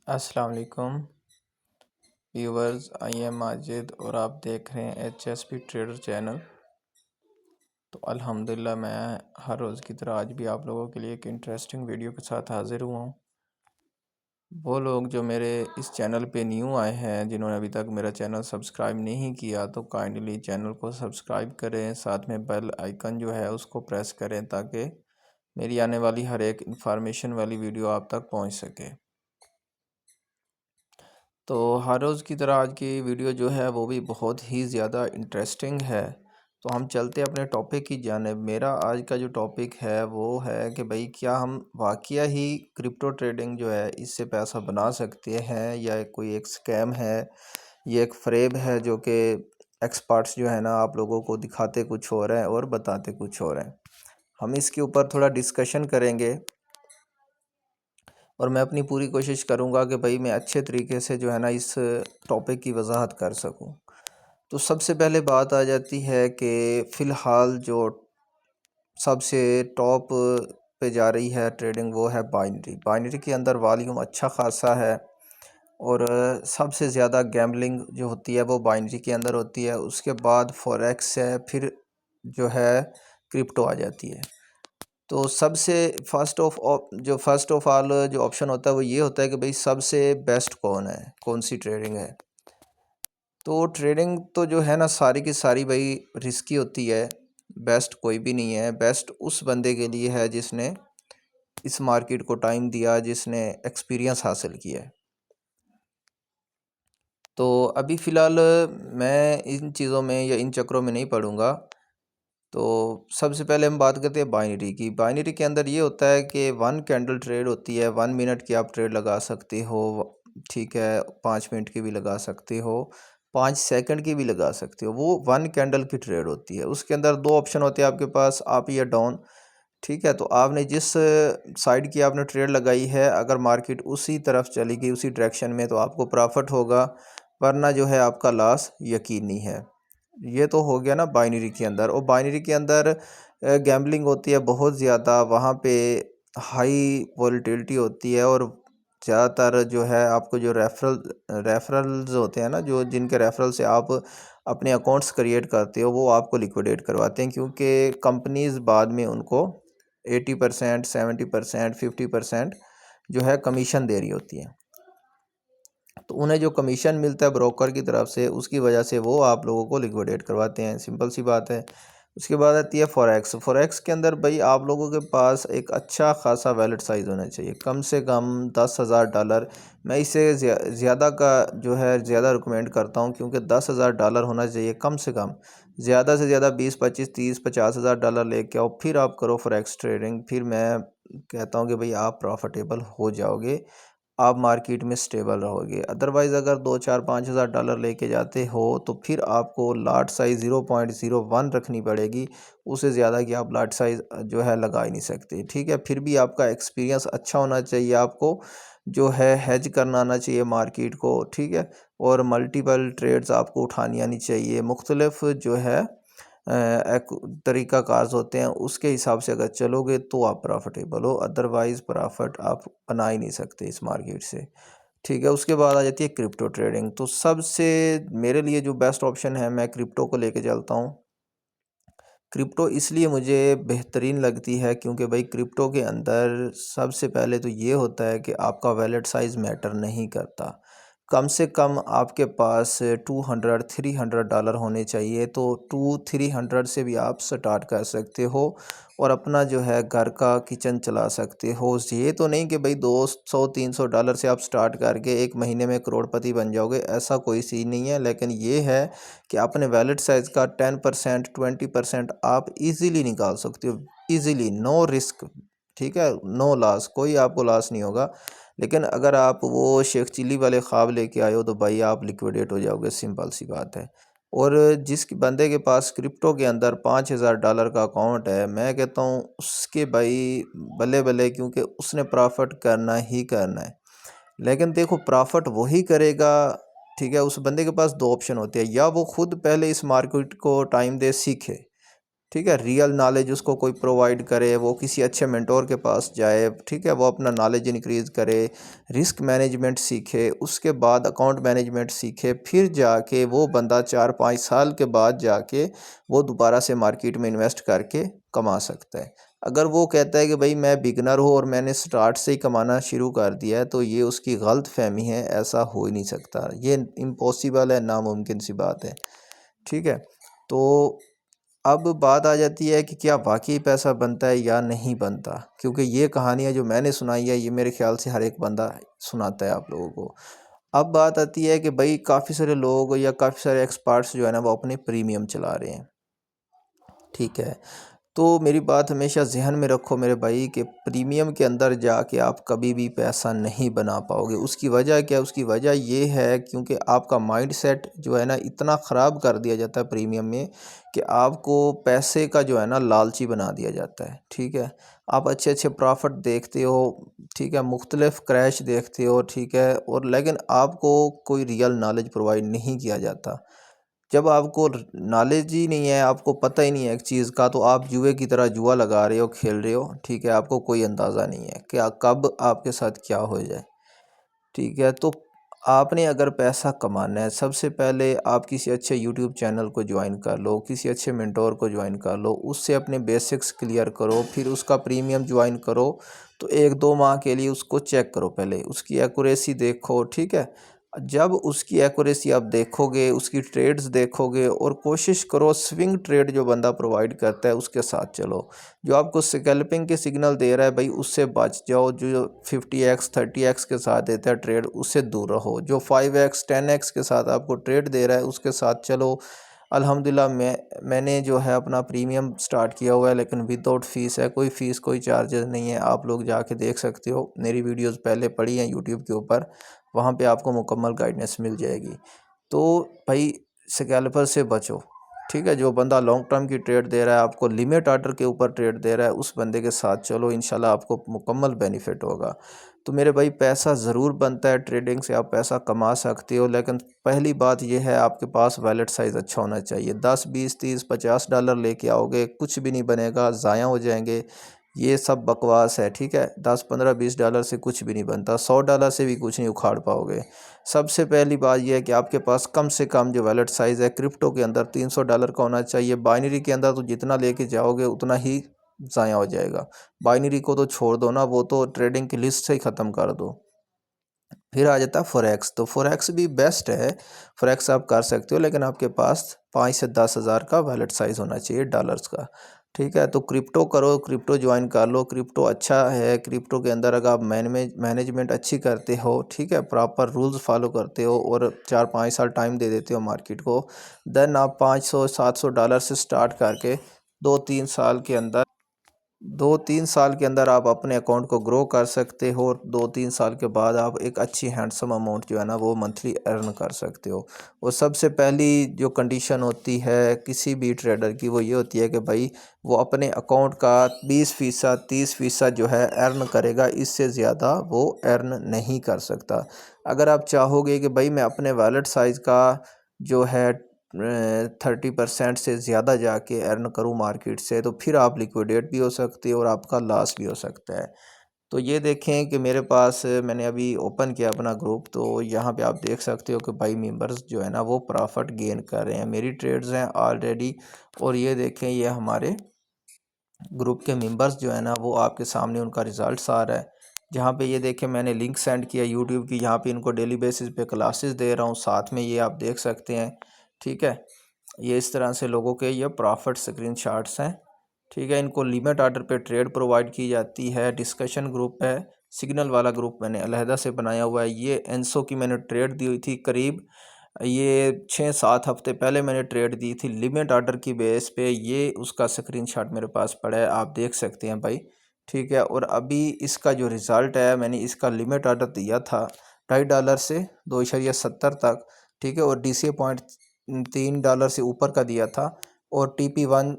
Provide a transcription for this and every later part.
अस्सलाम वालेकुम viewers. I am Majid और आप देख रहे हैं HSP ट्रेडर चैनल। तो अल्हम्दुलिल्लाह मैं हर रोज़ की तरह आज भी आप लोगों के लिए एक इंटरेस्टिंग वीडियो के साथ हाज़िर हुआ हूँ। वो लोग जो मेरे इस चैनल पे न्यू आए हैं, जिन्होंने अभी तक मेरा चैनल सब्सक्राइब नहीं किया, तो काइंडली चैनल को सब्सक्राइब करें, साथ में बेल आइकन जो है उसको प्रेस करें ताकि मेरी आने वाली हर एक इंफॉर्मेशन वाली वीडियो आप तक पहुँच सके। तो हर रोज़ की तरह आज की वीडियो जो है वो भी बहुत ही ज़्यादा इंटरेस्टिंग है। तो हम चलते अपने टॉपिक की जानिब। मेरा आज का जो टॉपिक है वो है कि भाई क्या हम वाकया ही क्रिप्टो ट्रेडिंग जो है इससे पैसा बना सकते हैं या कोई एक स्कैम है, ये एक फ्रेब है जो कि एक्सपर्ट्स जो है ना आप लोगों को दिखाते कुछ और हैं और बताते कुछ और हैं। हम इसके ऊपर थोड़ा डिस्कशन करेंगे और मैं अपनी पूरी कोशिश करूंगा कि भाई मैं अच्छे तरीके से जो है ना इस टॉपिक की वजाहत कर सकूं। तो सबसे पहले बात आ जाती है कि फ़िलहाल जो सबसे टॉप पे जा रही है ट्रेडिंग वो है बाइनरी। बाइनरी के अंदर वॉल्यूम अच्छा खासा है और सबसे ज़्यादा गैम्बलिंग जो होती है वो बाइनरी के अंदर होती है। उसके बाद फॉरेक्स है, फिर जो है क्रिप्टो आ जाती है। तो सबसे फर्स्ट ऑफ ऑल जो ऑप्शन होता है वो ये होता है कि भाई सबसे बेस्ट कौन है, कौन सी ट्रेडिंग है। तो ट्रेडिंग तो जो है ना सारी की सारी भाई रिस्की होती है। बेस्ट कोई भी नहीं है। बेस्ट उस बंदे के लिए है जिसने इस मार्केट को टाइम दिया, जिसने एक्सपीरियंस हासिल किया है। तो अभी फ़िलहाल मैं इन चीज़ों में या इन चक्रों में नहीं पड़ूंगा। तो सबसे पहले हम बात करते हैं बाइनरी की। बाइनरी के अंदर ये होता है कि 1 कैंडल ट्रेड होती है। 1 मिनट की आप ट्रेड लगा सकते हो, ठीक है, 5 मिनट की भी लगा सकते हो, 5 सेकंड की भी लगा सकते हो। वो 1 कैंडल की ट्रेड होती है। उसके अंदर दो ऑप्शन होते हैं आपके पास, अप या डाउन। ठीक है, तो आपने जिस साइड की आपने ट्रेड लगाई है, अगर मार्केट उसी तरफ चली गई, उसी डायरेक्शन में, तो आपको प्रॉफिट होगा, वरना जो है आपका लॉस यकीनी है। ये तो हो गया ना बाइनरी के अंदर। और बाइनरी के अंदर गैम्बलिंग होती है बहुत ज़्यादा। वहाँ पे हाई वॉलेटिलिटी होती है और ज़्यादातर जो है आपको जो रेफरल्स होते हैं ना, जो जिनके रेफरल से आप अपने अकाउंट्स क्रिएट करते हो, वो आपको लिक्विडेट करवाते हैं, क्योंकि कंपनीज़ बाद में उनको 80%, 70%, 50% जो है कमीशन दे रही होती है। तो उन्हें जो कमीशन मिलता है ब्रोकर की तरफ से, उसकी वजह से वो आप लोगों को लिक्विडेट करवाते हैं। सिंपल सी बात है। उसके बाद आती है फॉरेक्स। फॉरेक्स के अंदर भाई आप लोगों के पास एक अच्छा खासा वैलेट साइज़ होना चाहिए, कम से कम $10,000। मैं इसे ज़्यादा का जो है ज़्यादा रिकमेंड करता हूँ, क्योंकि $10,000 होना चाहिए कम से कम। ज़्यादा से ज़्यादा 20, 25, 30, $50,000 लेके आओ, फिर आप करो फॉरेक्स ट्रेडिंग। फिर मैं कहता हूँ कि भाई आप प्रॉफिटेबल हो जाओगे, आप मार्केट में स्टेबल रहोगे। अदरवाइज़ अगर 2, 4, 5 हज़ार डॉलर लेके जाते हो तो फिर आपको लॉट साइज़ 0.01 रखनी पड़ेगी। उससे ज़्यादा की आप लॉट साइज़ जो है लगा ही नहीं सकते। ठीक है, फिर भी आपका एक्सपीरियंस अच्छा होना चाहिए, आपको जो है हेज करना आना चाहिए मार्केट को। ठीक है, और मल्टीपल ट्रेड्स आपको उठानी आनी चाहिए। मुख्तलिफ जो है एक तरीका कार्स होते हैं, उसके हिसाब से अगर चलोगे तो आप प्रॉफिटेबल हो, अदरवाइज़ प्रॉफिट आप बना ही नहीं सकते इस मार्केट से। ठीक है, उसके बाद आ जाती है क्रिप्टो ट्रेडिंग। तो सबसे मेरे लिए जो बेस्ट ऑप्शन है, मैं क्रिप्टो को लेके चलता हूँ। क्रिप्टो इसलिए मुझे बेहतरीन लगती है क्योंकि भाई क्रिप्टो के अंदर सबसे पहले तो ये होता है कि आपका वैलेट साइज़ मैटर नहीं करता। कम से कम आपके पास 200-300 डॉलर होने चाहिए। तो 200-300 से भी आप स्टार्ट कर सकते हो और अपना जो है घर का किचन चला सकते हो। ये तो नहीं कि भाई 200-300 डॉलर से आप स्टार्ट करके एक महीने में करोड़पति बन जाओगे, ऐसा कोई सीन नहीं है। लेकिन ये है कि अपने वैलेट साइज़ का 10%, 20% आप इजीली निकाल सकते हो, इजीली, नो रिस्क। ठीक है, नो लॉस, कोई आपको लॉस नहीं होगा। लेकिन अगर आप वो शेख चिल्ली वाले ख्वाब लेके आए हो तो भाई आप लिक्विडेट हो जाओगे, सिंपल सी बात है। और जिस बंदे के पास क्रिप्टो के अंदर $5,000 का अकाउंट है, मैं कहता हूँ उसके भाई बल्ले बल्ले, क्योंकि उसने प्रॉफिट करना ही करना है। लेकिन देखो प्रॉफिट वही करेगा। ठीक है, उस बंदे के पास दो ऑप्शन होते हैं, या वो खुद पहले इस मार्केट को टाइम दे सीखे, ठीक है, रियल नॉलेज उसको कोई प्रोवाइड करे, वो किसी अच्छे मेंटोर के पास जाए, ठीक है, वो अपना नॉलेज इंक्रीज़ करे, रिस्क मैनेजमेंट सीखे, उसके बाद अकाउंट मैनेजमेंट सीखे, फिर जाके वो बंदा 4-5 साल के बाद जाके वो दोबारा से मार्केट में इन्वेस्ट करके कमा सकता है। अगर वो कहता है कि भाई मैं बिगनर हूँ और मैंने स्टार्ट से ही कमाना शुरू कर दिया है, तो ये उसकी गलत फहमी है, ऐसा हो ही नहीं सकता, ये इम्पॉसिबल है, नामुमकिन सी बात है। ठीक है, तो अब बात आ जाती है कि क्या वाकई पैसा बनता है या नहीं बनता, क्योंकि ये कहानियाँ जो मैंने सुनाई है ये मेरे ख्याल से हर एक बंदा सुनाता है आप लोगों को। अब बात आती है कि भाई काफ़ी सारे लोग या काफ़ी सारे एक्सपर्ट्स जो है ना वो अपने प्रीमियम चला रहे हैं। ठीक है, तो मेरी बात हमेशा ज़हन में रखो मेरे भाई कि प्रीमियम के अंदर जाके आप कभी भी पैसा नहीं बना पाओगे। उसकी वजह क्या है? उसकी वजह ये है क्योंकि आपका माइंडसेट जो है ना इतना ख़राब कर दिया जाता है प्रीमियम में कि आपको पैसे का जो है ना लालची बना दिया जाता है। ठीक है, आप अच्छे अच्छे प्रॉफिट देखते हो, ठीक है, मुख्तलिफ क्रैश देखते हो, ठीक है, और लेकिन आपको कोई रियल नॉलेज प्रोवाइड नहीं किया जाता। जब आपको नॉलेज ही नहीं है, आपको पता ही नहीं है एक चीज़ का, तो आप जुए की तरह जुआ लगा रहे हो, खेल रहे हो। ठीक है, आपको कोई अंदाज़ा नहीं है कि कब आपके साथ क्या हो जाए। ठीक है, तो आपने अगर पैसा कमाना है, सबसे पहले आप किसी अच्छे यूट्यूब चैनल को ज्वाइन कर लो, किसी अच्छे मेंटोर को ज्वाइन कर लो, उससे अपने बेसिक्स क्लियर करो, फिर उसका प्रीमियम ज्वाइन करो। तो 1-2 माह के लिए उसको चेक करो, पहले उसकी एक्यूरेसी देखो। ठीक है, जब उसकी एक्यूरेसी आप देखोगे, उसकी ट्रेड्स देखोगे, और कोशिश करो स्विंग ट्रेड जो बंदा प्रोवाइड करता है उसके साथ चलो। जो आपको स्कैल्पिंग के सिग्नल दे रहा है भाई उससे बच जाओ। जो 50x 30x के साथ देता है ट्रेड, उससे दूर रहो। जो 5x 10x के साथ आपको ट्रेड दे रहा है उसके साथ चलो। अल्हम्दुलिल्लाह मैंने जो है अपना प्रीमियम स्टार्ट किया हुआ है, लेकिन विदाउट फ़ीस है, कोई फ़ीस कोई चार्जेस नहीं है। आप लोग जाके देख सकते हो, मेरी वीडियोस पहले पड़ी हैं यूट्यूब के ऊपर, वहाँ पे आपको मुकम्मल गाइडेंस मिल जाएगी। तो भाई स्कैल्पर से बचो। ठीक है, जो बंदा लॉन्ग टर्म की ट्रेड दे रहा है, आपको लिमिट ऑर्डर के ऊपर ट्रेड दे रहा है, उस बंदे के साथ चलो, इंशाल्लाह आपको मुकम्मल बेनिफिट होगा। तो मेरे भाई पैसा ज़रूर बनता है, ट्रेडिंग से आप पैसा कमा सकते हो, लेकिन पहली बात यह है आपके पास वैलेट साइज़ अच्छा होना चाहिए। 10 20 30 50 डॉलर लेके आओगे, कुछ भी नहीं बनेगा, ज़ाया हो जाएंगे। ये सब बकवास है। ठीक है, 10 15 20 डॉलर से कुछ भी नहीं बनता, 100 डॉलर से भी कुछ नहीं उखाड़ पाओगे। सबसे पहली बात यह है कि आपके पास कम से कम जो वैलेट साइज़ है क्रिप्टो के अंदर 300 डॉलर का होना चाहिए। बाइनरी के अंदर तो जितना लेके जाओगे उतना ही ज़ाया हो जाएगा। बाइनरी को तो छोड़ दो ना, वो तो ट्रेडिंग की लिस्ट से ही ख़त्म कर दो। फिर आ जाता है फॉरेक्स। तो फॉरेक्स भी बेस्ट है, फॉरेक्स आप कर सकते हो, लेकिन आपके पास 5 से 10 हज़ार का वैलेट साइज़ होना चाहिए डॉलर्स का। ठीक है, तो क्रिप्टो करो, क्रिप्टो ज्वाइन कर लो, क्रिप्टो अच्छा है। क्रिप्टो के अंदर अगर आप मैनेजमेंट अच्छी करते हो, ठीक है, प्रॉपर रूल्स फॉलो करते हो और 4-5 साल टाइम दे देते हो मार्केट को, देन आप 500-700 डॉलर से स्टार्ट करके 2-3 साल के अंदर 2-3 साल के अंदर आप अपने अकाउंट को ग्रो कर सकते हो, और 2-3 साल के बाद आप एक अच्छी हैंडसम अमाउंट जो है ना वो मंथली अर्न कर सकते हो। और सबसे पहली जो कंडीशन होती है किसी भी ट्रेडर की, वो ये होती है कि भाई वो अपने अकाउंट का 20% 30% जो है अर्न करेगा, इससे ज़्यादा वो अर्न नहीं कर सकता। अगर आप चाहोगे कि भाई मैं अपने वॉलेट साइज़ का जो है 30% से ज़्यादा जाके अर्न करूँ मार्केट से, तो फिर आप लिक्विडेट भी हो सकते हो और आपका लॉस भी हो सकता है। तो ये देखें कि मेरे पास मैंने अभी ओपन किया अपना ग्रुप, तो यहाँ पे आप देख सकते हो कि भाई मेंबर्स जो है ना वो प्रॉफिट गेन कर रहे हैं। मेरी ट्रेड्स हैं ऑलरेडी, और ये देखें ये हमारे ग्रुप के मेंबर्स जो है ना वो आपके सामने उनका रिज़ल्ट्स आ रहा है। जहाँ पे ये देखें मैंने लिंक सेंड किया यूट्यूब की, यहाँ पे इनको डेली बेसिस पे क्लासेस दे रहा हूँ, साथ में ये आप देख सकते हैं। ठीक है, ये इस तरह से लोगों के ये प्रॉफिट स्क्रीनशॉट्स हैं। ठीक है, इनको लिमिट ऑर्डर पे ट्रेड प्रोवाइड की जाती है। डिस्कशन ग्रुप है, सिग्नल वाला ग्रुप मैंने अलहदा से बनाया हुआ है। ये एनसो की मैंने ट्रेड दी हुई थी करीब, ये 6-7 हफ्ते पहले मैंने ट्रेड दी थी लिमिट ऑर्डर की बेस पे। ये उसका स्क्रीनशॉट मेरे पास पड़ा है, आप देख सकते हैं भाई। ठीक है, और अभी इसका जो रिज़ल्ट है, मैंने इसका लिमिट ऑर्डर दिया था $2.5 से 2.70 तक। ठीक है, और DCA पॉइंट $3 से ऊपर का दिया था, और TP1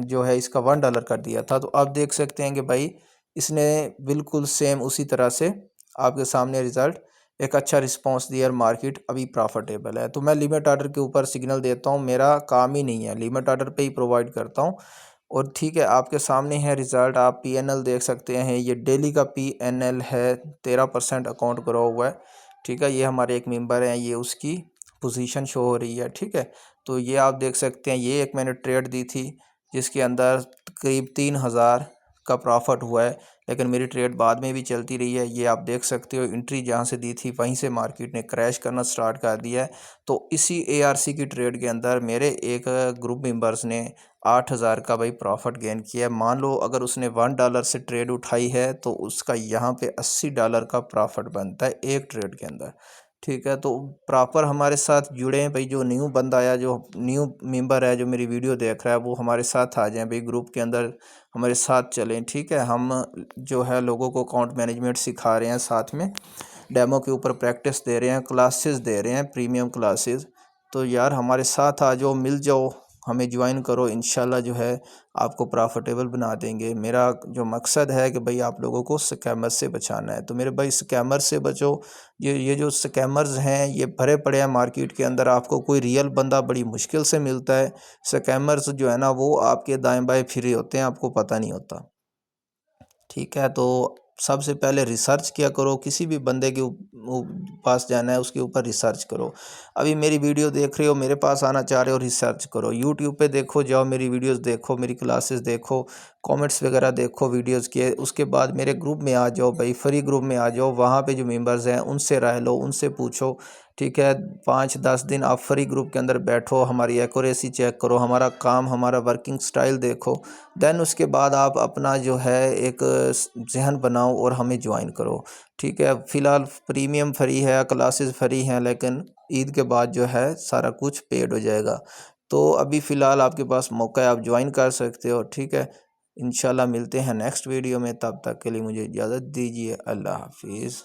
जो है इसका $1 का दिया था। तो आप देख सकते हैं कि भाई इसने बिल्कुल सेम उसी तरह से आपके सामने रिज़ल्ट एक अच्छा रिस्पांस दिया और मार्केट अभी प्रॉफिटेबल है। तो मैं लिमिट ऑर्डर के ऊपर सिग्नल देता हूँ, मेरा काम ही नहीं है, लिमिट ऑर्डर पे ही प्रोवाइड करता हूँ। और ठीक है, आपके सामने है रिज़ल्ट, आप पीएनएल देख सकते हैं, ये डेली का पीएनएल है, 13% अकाउंट करा हुआ है। ठीक है, ये हमारे एक मेंबर हैं, ये उसकी पोजीशन शो हो रही है। ठीक है, तो ये आप देख सकते हैं, ये एक मैंने ट्रेड दी थी जिसके अंदर करीब 3000 का प्रॉफिट हुआ है, लेकिन मेरी ट्रेड बाद में भी चलती रही है। ये आप देख सकते हो, एंट्री जहाँ से दी थी वहीं से मार्केट ने क्रैश करना स्टार्ट कर दिया है। तो इसी एआरसी की ट्रेड के अंदर मेरे एक ग्रुप मेंबर्स ने 8000 का भाई प्रॉफिट गेन किया है। मान लो अगर उसने $1 से ट्रेड उठाई है तो उसका यहाँ पे $80 का प्रॉफिट बनता है एक ट्रेड के अंदर। ठीक है, तो प्रॉपर हमारे साथ जुड़े हैं भाई, जो न्यू बंदा आया, जो न्यू मेंबर है, जो मेरी वीडियो देख रहा है, वो हमारे साथ आ जाएं भाई, ग्रुप के अंदर हमारे साथ चलें। ठीक है, हम जो है लोगों को अकाउंट मैनेजमेंट सिखा रहे हैं, साथ में डेमो के ऊपर प्रैक्टिस दे रहे हैं, क्लासेस दे रहे हैं, प्रीमियम क्लासेस। तो यार हमारे साथ आ जाओ, मिल जाओ, हमें ज्वाइन करो, इंशाल्लाह जो है आपको प्रॉफिटेबल बना देंगे। मेरा जो मकसद है कि भाई आप लोगों को स्कैमर से बचाना है, तो मेरे भाई स्कैमर से बचो। ये जो स्कैमर्स हैं ये भरे पड़े हैं मार्केट के अंदर, आपको कोई रियल बंदा बड़ी मुश्किल से मिलता है। स्कैमर्स जो है ना वो आपके दाएं बाएं फिरे होते हैं, आपको पता नहीं होता। ठीक है, तो सबसे पहले रिसर्च किया करो, किसी भी बंदे के पास जाना है उसके ऊपर रिसर्च करो। अभी मेरी वीडियो देख रहे हो, मेरे पास आना चाह रहे हो, रिसर्च करो, यूट्यूब पे देखो, जाओ मेरी वीडियोस देखो, मेरी क्लासेस देखो, कमेंट्स वगैरह देखो वीडियोस के। उसके बाद मेरे ग्रुप में आ जाओ भाई, फ्री ग्रुप में आ जाओ, वहाँ पे जो मेंबर्स हैं उनसे राय लो, उनसे पूछो। ठीक है, 5-10 दिन आप फ्री ग्रुप के अंदर बैठो, हमारी एक्यूरेसी चेक करो, हमारा काम, हमारा वर्किंग स्टाइल देखो। देन उसके बाद आप अपना जो है एक जहन बनाओ और हमें ज्वाइन करो। ठीक है, फ़िलहाल प्रीमियम फ्री है, क्लासेस फ्री हैं, लेकिन ईद के बाद जो है सारा कुछ पेड हो जाएगा। तो अभी फ़िलहाल आपके पास मौका है, आप ज्वाइन कर सकते हो। ठीक है, इंशाल्लाह मिलते हैं नेक्स्ट वीडियो में, तब तक के लिए मुझे इजाज़त दीजिए। अल्लाह हाफिज़।